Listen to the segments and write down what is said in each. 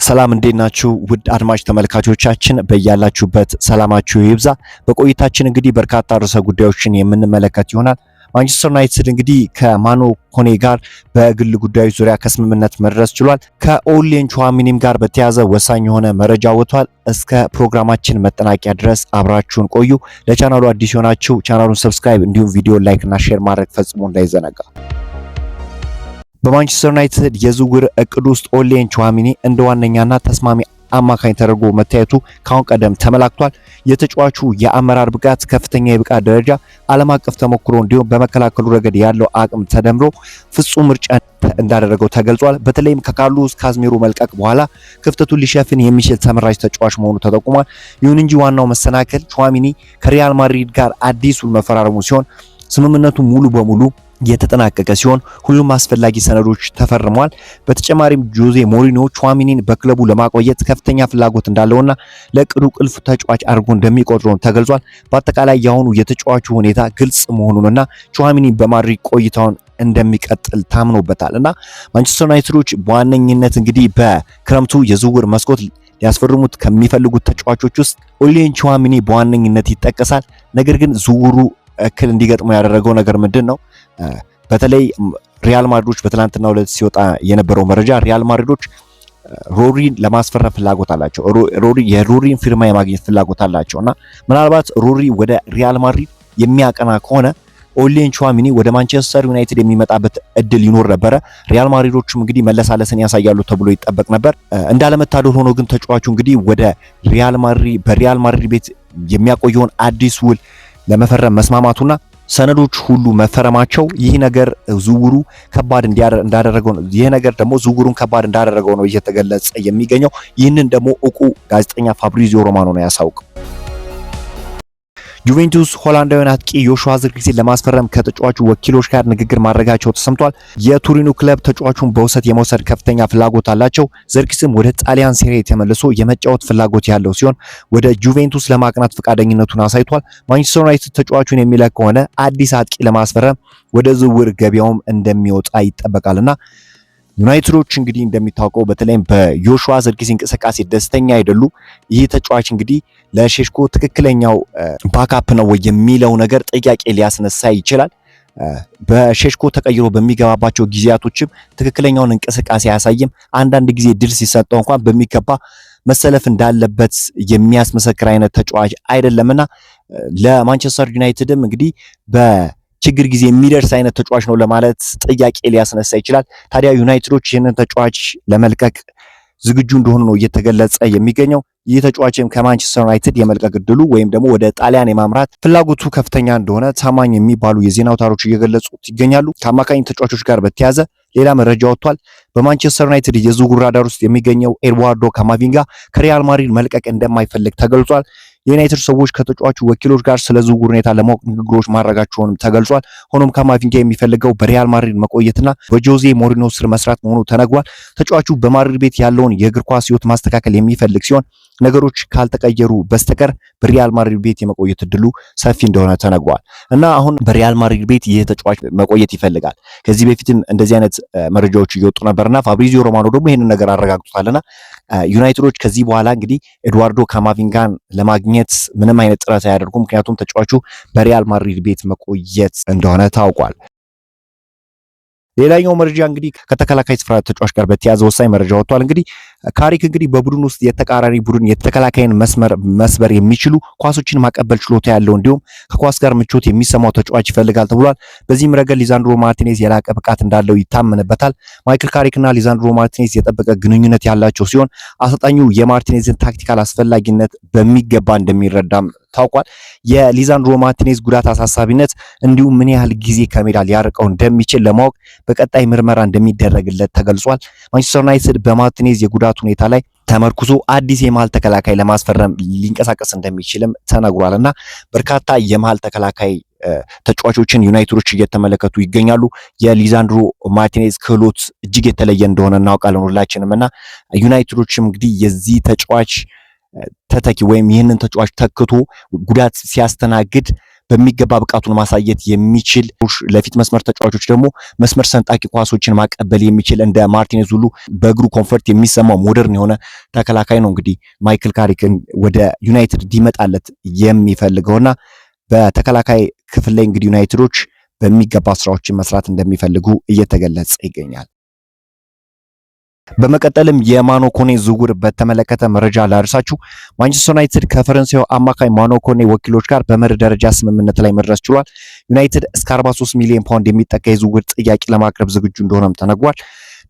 ሰላም እንዴት ናችሁ? ውድ አድማጭ ተመልካቾቻችን በያላችሁበት ሰላማችሁ ይብዛ። በቆይታችን እንግዲህ በርካታ ርዕሰ ጉዳዮችን የምንመለከት ይሆናል። ማንቸስተር ዩናይትድ እንግዲህ ከማኖ ኮኔ ጋር በግል ጉዳዮች ዙሪያ ከስምምነት መድረስ ችሏል። ከኦሌን ቹዋሚኒም ጋር በተያያዘ ወሳኝ የሆነ መረጃ ወጥቷል። እስከ ፕሮግራማችን መጠናቂያ ድረስ አብራችሁን ቆዩ። ለቻናሉ አዲስ የሆናችሁ ቻናሉን ሰብስክራይብ እንዲሁም ቪዲዮ ላይክ እና ሼር ማድረግ ፈጽሞ እንዳይዘነጋ። በማንቸስተር ዩናይትድ የዝውውር እቅድ ውስጥ ኦሌን ቹዋሚኒ እንደ ዋነኛና ተስማሚ አማካኝ ተደርጎ መታየቱ ካሁን ቀደም ተመላክቷል። የተጫዋቹ የአመራር ብቃት፣ ከፍተኛ የብቃት ደረጃ፣ ዓለም አቀፍ ተሞክሮ እንዲሁም በመከላከሉ ረገድ ያለው አቅም ተደምሮ ፍጹም ምርጫ እንዳደረገው ተገልጿል። በተለይም ከካርሎስ ካዝሜሮ መልቀቅ በኋላ ክፍተቱን ሊሸፍን የሚችል ተመራጭ ተጫዋች መሆኑ ተጠቁሟል። ይሁን እንጂ ዋናው መሰናክል ቹዋሚኒ ከሪያል ማድሪድ ጋር አዲስ ውል መፈራረሙ ሲሆን ስምምነቱ ሙሉ በሙሉ የተጠናቀቀ ሲሆን ሁሉም አስፈላጊ ሰነዶች ተፈርመዋል። በተጨማሪም ጆዜ ሞሪኒዮ ቹዋሚኒን በክለቡ ለማቆየት ከፍተኛ ፍላጎት እንዳለውና ለቅዱ ቁልፍ ተጫዋች አድርጎ እንደሚቆጥረው ተገልጿል። በአጠቃላይ የአሁኑ የተጫዋቹ ሁኔታ ግልጽ መሆኑንና ቹዋሚኒ በማድሪድ ቆይታውን እንደሚቀጥል ታምኖበታል እና ማንቸስተር ዩናይትዶች በዋነኝነት እንግዲህ በክረምቱ የዝውውር መስኮት ሊያስፈርሙት ከሚፈልጉት ተጫዋቾች ውስጥ ኦሌን ቹዋሚኒ በዋነኝነት ይጠቀሳል። ነገር ግን ዝውውሩ እክል እንዲገጥመው ያደረገው ነገር ምንድን ነው? በተለይ ሪያል ማድሪዶች በትናንትናው ዕለት ሲወጣ የነበረው መረጃ ሪያል ማድሪዶች ሮሪን ለማስፈረም ፍላጎት አላቸው። የሮሪን ፊርማ የማግኘት ፍላጎት አላቸውና ምናልባት ሮሪ ወደ ሪያል ማድሪድ የሚያቀና ከሆነ ኦሌን ቹዋሚኒ ወደ ማንቸስተር ዩናይትድ የሚመጣበት እድል ይኖር ነበረ። ሪያል ማድሪዶችም እንግዲህ መለሳለስን ያሳያሉ ተብሎ ይጠበቅ ነበር። እንዳለመታደል ሆኖ ግን ተጫዋቹ እንግዲህ ወደ በሪያል ማድሪድ ቤት የሚያቆየውን አዲስ ውል ለመፈረም መስማማቱና ሰነዶች ሁሉ መፈረማቸው ይህ ነገር ዝውውሩ ከባድ እንዳደረገው ነው። ይህ ነገር ደግሞ ዝውውሩን ከባድ እንዳደረገው ነው እየተገለጸ የሚገኘው። ይህንን ደግሞ እውቁ ጋዜጠኛ ፋብሪዚዮ ሮማኖ ነው ያሳውቀው። ጁቬንቱስ ሆላንዳዊውን አጥቂ ዮሹዋ ዝርክሲን ለማስፈረም ከተጫዋቹ ወኪሎች ጋር ንግግር ማድረጋቸው ተሰምቷል። የቱሪኑ ክለብ ተጫዋቹን በውሰት የመውሰድ ከፍተኛ ፍላጎት አላቸው። ዝርክሲም ወደ ጣሊያን ሴሪ ተመልሶ የመጫወት ፍላጎት ያለው ሲሆን ወደ ጁቬንቱስ ለማቅናት ፈቃደኝነቱን አሳይቷል። ማንቸስተር ዩናይትድ ተጫዋቹን የሚለቅ ከሆነ አዲስ አጥቂ ለማስፈረም ወደ ዝውውር ገበያውም እንደሚወጣ ይጠበቃልና ዩናይትዶች እንግዲህ እንደሚታወቀው በተለይም በዮሹዋ ዝርክሲ እንቅስቃሴ ደስተኛ አይደሉ። ይህ ተጫዋች እንግዲህ ለሼሽኮ ትክክለኛው ባካፕ ነው ወይ የሚለው ነገር ጥያቄ ሊያስነሳ ይችላል። በሼሽኮ ተቀይሮ በሚገባባቸው ጊዜያቶችም ትክክለኛውን እንቅስቃሴ አያሳይም። አንዳንድ ጊዜ ድል ሲሰጠው እንኳን በሚገባ መሰለፍ እንዳለበት የሚያስመሰክር አይነት ተጫዋች አይደለምና ለማንቸስተር ዩናይትድም እንግዲህ ችግር ጊዜ የሚደርስ አይነት ተጫዋች ነው ለማለት ጥያቄ ሊያስነሳ ይችላል። ታዲያ ዩናይትዶች ይህንን ተጫዋች ለመልቀቅ ዝግጁ እንደሆኑ ነው እየተገለጸ የሚገኘው። ይህ ተጫዋችም ከማንቸስተር ዩናይትድ የመልቀቅ እድሉ ወይም ደግሞ ወደ ጣሊያን የማምራት ፍላጎቱ ከፍተኛ እንደሆነ ታማኝ የሚባሉ የዜና አውታሮች እየገለጹት ይገኛሉ። ከአማካኝ ተጫዋቾች ጋር በተያያዘ ሌላ መረጃ ወጥቷል። በማንቸስተር ዩናይትድ የዝውውር ራዳር ውስጥ የሚገኘው ኤድዋርዶ ካማቪንጋ ከሪያል ማድሪድ መልቀቅ እንደማይፈልግ ተገልጿል። የዩናይትድ ሰዎች ከተጫዋቹ ወኪሎች ጋር ስለ ዝውውር ሁኔታ ለማወቅ ንግግሮች ማድረጋቸውንም ተገልጿል። ሆኖም ካማቪንጋ የሚፈልገው በሪያል ማድሪድ መቆየትና በጆዜ ሞሪኒዮ ስር መስራት መሆኑ ተነግሯል። ተጫዋቹ በማድሪድ ቤት ያለውን የእግር ኳስ ሕይወት ማስተካከል የሚፈልግ ሲሆን ነገሮች ካልተቀየሩ በስተቀር በሪያል ማድሪድ ቤት የመቆየት እድሉ ሰፊ እንደሆነ ተነግሯል እና አሁን በሪያል ማድሪድ ቤት ይህ ተጫዋች መቆየት ይፈልጋል። ከዚህ በፊትም እንደዚህ አይነት መረጃዎች እየወጡ ነበርና ፋብሪዚዮ ሮማኖ ደግሞ ይህንን ነገር አረጋግጦታልና ዩናይትዶች ከዚህ በኋላ እንግዲህ ኤድዋርዶ ካማቪንጋን ለማግኘት ምንም አይነት ጥረት አያደርጉም። ምክንያቱም ተጫዋቹ በሪያል ማድሪድ ቤት መቆየት እንደሆነ ታውቋል። ሌላኛው መረጃ እንግዲህ ከተከላካይ ስፍራ ተጫዋች ጋር በተያያዘ ወሳኝ መረጃ ወጥቷል። እንግዲህ ካሪክ እንግዲህ በቡድን ውስጥ የተቃራኒ ቡድን የተከላካይን መስበር የሚችሉ ኳሶችን ማቀበል ችሎታ ያለው እንዲሁም ከኳስ ጋር ምቾት የሚሰማው ተጫዋች ይፈልጋል ተብሏል። በዚህም ረገድ ሊዛንድሮ ማርቲኔዝ የላቀ ብቃት እንዳለው ይታመንበታል። ማይክል ካሪክና ሊዛንድሮ ማርቲኔዝ የጠበቀ ግንኙነት ያላቸው ሲሆን አሰልጣኙ የማርቲኔዝን ታክቲካል አስፈላጊነት በሚገባ እንደሚረዳም ታውቋል። የሊዛንድሮ ማርቲኔዝ ጉዳት አሳሳቢነት እንዲሁም ምን ያህል ጊዜ ከሜዳ ሊያርቀው እንደሚችል ለማወቅ በቀጣይ ምርመራ እንደሚደረግለት ተገልጿል። ማንቸስተር ዩናይትድ በማርቲኔዝ የጉዳት ሁኔታ ላይ ተመርኩዞ አዲስ የመሃል ተከላካይ ለማስፈረም ሊንቀሳቀስ እንደሚችልም ተነግሯልና በርካታ የመሃል ተከላካይ ተጫዋቾችን ዩናይትዶች እየተመለከቱ ይገኛሉ። የሊዛንድሮ ማርቲኔዝ ክህሎት እጅግ የተለየ እንደሆነ እናውቃለን ሁላችንምና ዩናይትዶችም እንግዲህ የዚህ ተጫዋች ተተኪ ወይም ይህንን ተጫዋች ተክቶ ጉዳት ሲያስተናግድ በሚገባ ብቃቱን ማሳየት የሚችል ለፊት መስመር ተጫዋቾች ደግሞ መስመር ሰንጣቂ ኳሶችን ማቀበል የሚችል እንደ ማርቲኔዝ ሁሉ በእግሩ ኮንፈርት የሚሰማው ሞደርን የሆነ ተከላካይ ነው እንግዲህ ማይክል ካሪክን ወደ ዩናይትድ እንዲመጣለት የሚፈልገውና በተከላካይ ክፍል ላይ እንግዲህ ዩናይትዶች በሚገባ ስራዎችን መስራት እንደሚፈልጉ እየተገለጸ ይገኛል። በመቀጠልም የማኖ ኮኔ ዝውውር በተመለከተ መረጃ ላርሳችሁ። ማንቸስተር ዩናይትድ ከፈረንሳዩ አማካይ ማኖ ኮኔ ወኪሎች ጋር በመርህ ደረጃ ስምምነት ላይ መድረስ ችሏል። ዩናይትድ እስከ 43 ሚሊዮን ፓውንድ የሚጠጋ የዝውውር ጥያቄ ለማቅረብ ዝግጁ እንደሆነም ተነግሯል።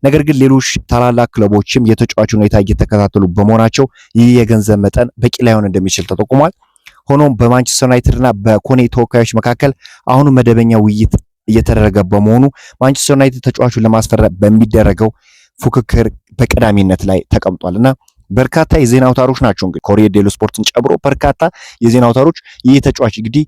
ነገር ግን ሌሎች ታላላቅ ክለቦችም የተጫዋቹን ሁኔታ እየተከታተሉ በመሆናቸው ይህ የገንዘብ መጠን በቂ ላይሆን እንደሚችል ተጠቁሟል። ሆኖም በማንቸስተር ዩናይትድና በኮኔ ተወካዮች መካከል አሁን መደበኛ ውይይት እየተደረገ በመሆኑ ማንቸስተር ዩናይትድ ተጫዋቹን ለማስፈረም በሚደረገው ፉክክር በቀዳሚነት ላይ ተቀምጧልና በርካታ የዜና አውታሮች ናቸው እንግዲህ ኮሪየር ዴሎ ስፖርትን ጨምሮ በርካታ የዜና አውታሮች ይህ ተጫዋች እንግዲህ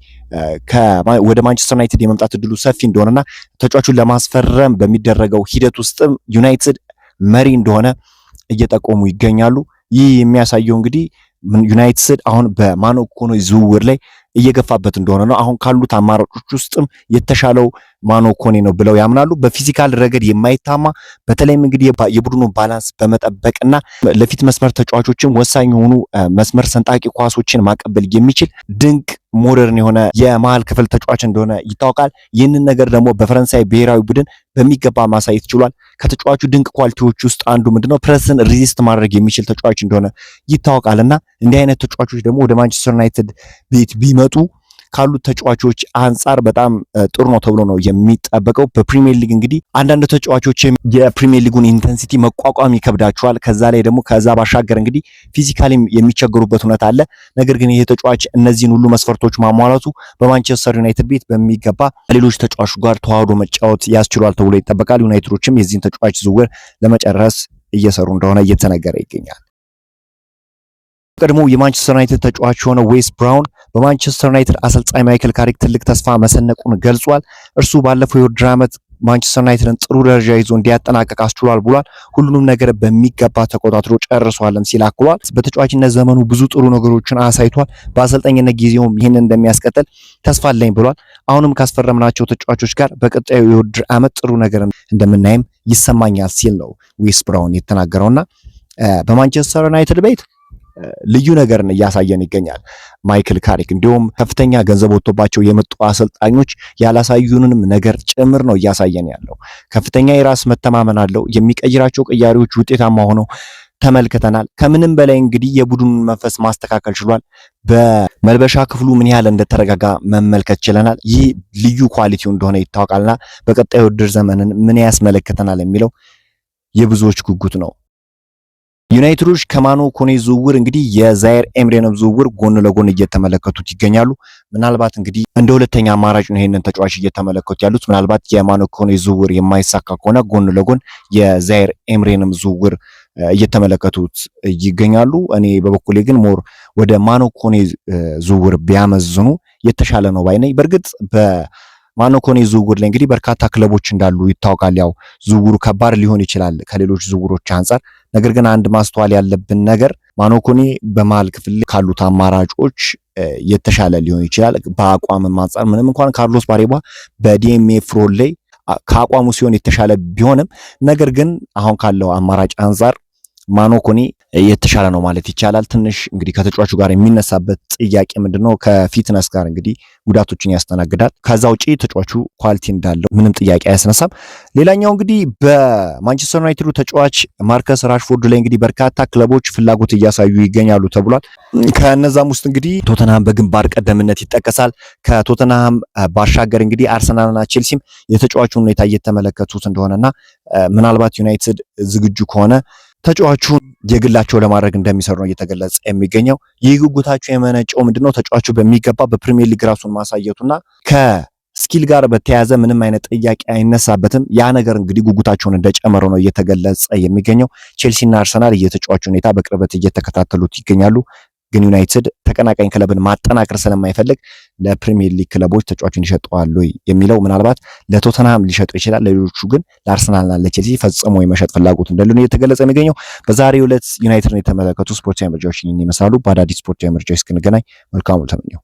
ወደ ማንቸስተር ዩናይትድ የመምጣት እድሉ ሰፊ እንደሆነና ተጫዋቹን ለማስፈረም በሚደረገው ሂደት ውስጥም ዩናይትድ መሪ እንደሆነ እየጠቆሙ ይገኛሉ። ይህ የሚያሳየው እንግዲህ ዩናይትድ አሁን በማኖ ኮኔ ዝውውር ላይ እየገፋበት እንደሆነ ነው። አሁን ካሉት አማራጮች ውስጥም የተሻለው ማኖ ኮኔ ነው ብለው ያምናሉ። በፊዚካል ረገድ የማይታማ በተለይም እንግዲህ የቡድኑ ባላንስ በመጠበቅና ለፊት መስመር ተጫዋቾችም ወሳኝ የሆኑ መስመር ሰንጣቂ ኳሶችን ማቀበል የሚችል ድንቅ ሞደርን የሆነ የመሃል ክፍል ተጫዋች እንደሆነ ይታወቃል። ይህንን ነገር ደግሞ በፈረንሳይ ብሔራዊ ቡድን በሚገባ ማሳየት ችሏል። ከተጫዋቹ ድንቅ ኳሊቲዎች ውስጥ አንዱ ምንድነው ፕሬስን ሪዚስት ማድረግ የሚችል ተጫዋች እንደሆነ ይታወቃልና እንዲህ አይነት ተጫዋቾች ደግሞ ወደ ማንቸስተር ዩናይትድ ቤት ቢመጡ ካሉት ተጫዋቾች አንጻር በጣም ጥሩ ነው ተብሎ ነው የሚጠበቀው። በፕሪሚየር ሊግ እንግዲህ አንዳንድ ተጫዋቾች የፕሪሚየር ሊጉን ኢንተንሲቲ መቋቋም ይከብዳቸዋል። ከዛ ላይ ደግሞ ከዛ ባሻገር እንግዲህ ፊዚካሊ የሚቸገሩበት ሁኔታ አለ። ነገር ግን ይሄ ተጫዋች እነዚህን ሁሉ መስፈርቶች ማሟላቱ በማንቸስተር ዩናይትድ ቤት በሚገባ ሌሎች ተጫዋቾች ጋር ተዋህዶ መጫወት ያስችሏል ተብሎ ይጠበቃል። ዩናይትዶችም የዚህን ተጫዋች ዝውውር ለመጨረስ እየሰሩ እንደሆነ እየተነገረ ይገኛል። ቀድሞ የማንቸስተር ዩናይትድ ተጫዋች የሆነው ዌስ ብራውን በማንቸስተር ዩናይትድ አሰልጣኝ ማይክል ካሪክ ትልቅ ተስፋ መሰነቁን ገልጿል። እርሱ ባለፈው የውድድር ዓመት ማንቸስተር ዩናይትድን ጥሩ ደረጃ ይዞ እንዲያጠናቀቅ አስችሏል ብሏል። ሁሉንም ነገር በሚገባ ተቆጣጥሮ ጨርሷልም ሲል አክሏል። በተጫዋችነት ዘመኑ ብዙ ጥሩ ነገሮችን አሳይቷል። በአሰልጣኝነት ጊዜውም ይህንን እንደሚያስቀጥል ተስፋ አለኝ ብሏል። አሁንም ካስፈረምናቸው ተጫዋቾች ጋር በቀጣዩ የውድድር ዓመት ጥሩ ነገር እንደምናይም ይሰማኛል ሲል ነው ዌስ ብራውን የተናገረውና በማንቸስተር ዩናይትድ ቤት ልዩ ነገርን እያሳየን ይገኛል ማይክል ካሪክ። እንዲሁም ከፍተኛ ገንዘብ ወጥቶባቸው የመጡ አሰልጣኞች ያላሳዩንንም ነገር ጭምር ነው እያሳየን ያለው። ከፍተኛ የራስ መተማመን አለው። የሚቀይራቸው ቅያሪዎች ውጤታማ ሆነው ተመልክተናል። ከምንም በላይ እንግዲህ የቡድኑን መንፈስ ማስተካከል ችሏል። በመልበሻ ክፍሉ ምን ያህል እንደተረጋጋ መመልከት ችለናል። ይህ ልዩ ኳሊቲው እንደሆነ ይታወቃልና በቀጣዩ ውድድር ዘመንን ምን ያስመለክተናል የሚለው የብዙዎች ጉጉት ነው። ዩናይትዶች ከማኖ ኮኔ ዝውውር እንግዲህ የዛየር ኤምሬንም ዝውውር ጎን ለጎን እየተመለከቱት ይገኛሉ። ምናልባት እንግዲህ እንደ ሁለተኛ አማራጭ ነው ይሄንን ተጫዋች እየተመለከቱ ያሉት። ምናልባት የማኖ ኮኔ ዝውውር የማይሳካ ከሆነ ጎን ለጎን የዛየር ኤምሬንም ዝውውር እየተመለከቱት ይገኛሉ። እኔ በበኩሌ ግን ሞር ወደ ማኖ ኮኔ ዝውውር ቢያመዝኑ የተሻለ ነው ባይ ነኝ። በእርግጥ በማኖ ኮኔ ዝውውር ላይ እንግዲህ በርካታ ክለቦች እንዳሉ ይታወቃል። ያው ዝውውሩ ከባድ ሊሆን ይችላል ከሌሎች ዝውውሮች አንጻር። ነገር ግን አንድ ማስተዋል ያለብን ነገር ማኖ ኮኔ በመሃል ክፍል ካሉት አማራጮች የተሻለ ሊሆን ይችላል። በአቋምም አንጻር ምንም እንኳን ካርሎስ ባሬባ በዲኤምኤፍ ሮል ላይ ከአቋሙ ሲሆን የተሻለ ቢሆንም ነገር ግን አሁን ካለው አማራጭ አንጻር ማኖ ኮኔ የተሻለ ነው ማለት ይቻላል። ትንሽ እንግዲህ ከተጫዋቹ ጋር የሚነሳበት ጥያቄ ምንድነው ከፊትነስ ጋር እንግዲህ ጉዳቶችን ያስተናግዳል። ከዛ ውጪ ተጫዋቹ ኳሊቲ እንዳለው ምንም ጥያቄ አያስነሳም። ሌላኛው እንግዲህ በማንቸስተር ዩናይትድ ተጫዋች ማርከስ ራሽፎርድ ላይ እንግዲህ በርካታ ክለቦች ፍላጎት እያሳዩ ይገኛሉ ተብሏል። ከነዛም ውስጥ እንግዲህ ቶተንሃም በግንባር ቀደምነት ይጠቀሳል። ከቶተንሃም ባሻገር እንግዲህ አርሰናልና ቼልሲም የተጫዋቹን ሁኔታ እየተመለከቱት እንደሆነና ምናልባት ዩናይትድ ዝግጁ ከሆነ ተጫዋቹን የግላቸው ለማድረግ እንደሚሰሩ ነው እየተገለጸ የሚገኘው። ይህ ጉጉታቸው የመነጨው ምንድነው ተጫዋቹ በሚገባ በፕሪሚየር ሊግ ራሱን ማሳየቱና ከስኪል ጋር በተያያዘ ምንም አይነት ጥያቄ አይነሳበትም። ያ ነገር እንግዲህ ጉጉታቸውን እንደጨመረ ነው እየተገለጸ የሚገኘው። ቼልሲና አርሰናል የተጫዋቹ ሁኔታ በቅርበት እየተከታተሉት ይገኛሉ። ግን ዩናይትድ ተቀናቃኝ ክለብን ማጠናከር ስለማይፈልግ ለፕሪሚየር ሊግ ክለቦች ተጫዋቹን ይሸጠዋል የሚለው ምናልባት ለቶተንሃም ሊሸጡ ይችላል። ለሌሎቹ ግን ለአርሰናልና ለቼልሲ ፈጽሞ የመሸጥ ፍላጎት እንደሌለ ነው እየተገለጸ የሚገኘው። በዛሬው ዕለት ዩናይትድን የተመለከቱ ስፖርታዊ መረጃዎች ይመስላሉ። በአዳዲስ ስፖርታዊ መረጃዎች እስክንገናኝ መልካሙን ተመኘው።